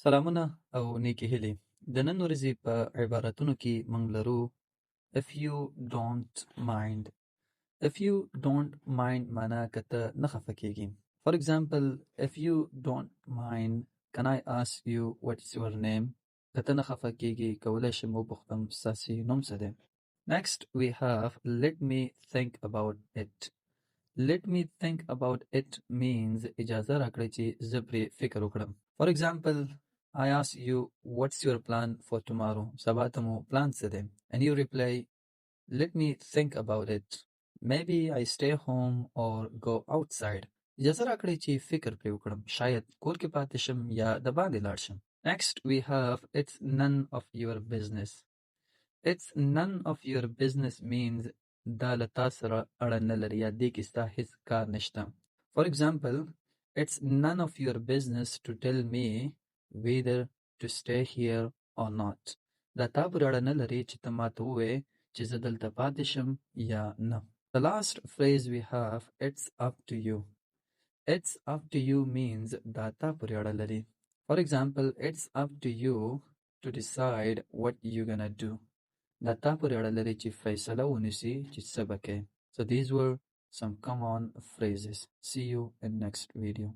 سلامونه او نیکی هیلې د نن ورځې په عبارتونو کې موږ لرو if you don't mind. if you don't mind معنا که ته نه خفه کېږي. for example, if you don't mind, can I ask you what's your name? که ته نه خفه کېږي کولی شم وپوښتم ستاسې نوم څه دی. next we have let me think about it. let me think about it means اجازه راکړئ چې زه پرې فکر وکړم. for example, I ask you what's your plan for tomorrow? سبا ته مو پلان څه دی؟ and you reply let me think about it. maybe I stay home or go outside. اجازه راکړئ چې فکر پرې وکړم. شاید کور کې پاتې شم یا د باندې لاړ شم. next we have it's none of your business. it's none of your business means دا له تا سره اړه نه لري یا دې کې ستا هیڅ کار نشته. for example, it's none of your business to tell me whether to stay here or not. دا تا پورې اړه نه لري چې ته ماته ووایې چې زه دلته پاتې شم یا نه. the last phrase we have it's up to you. it's up to you means دا تا پورې اړه لري. for example, it's up to you to decide what you're gonna do. دا تا پورې اړه لري چې فیصله ونیسي چې څه به کوې. so these were some common phrases. see you in next video.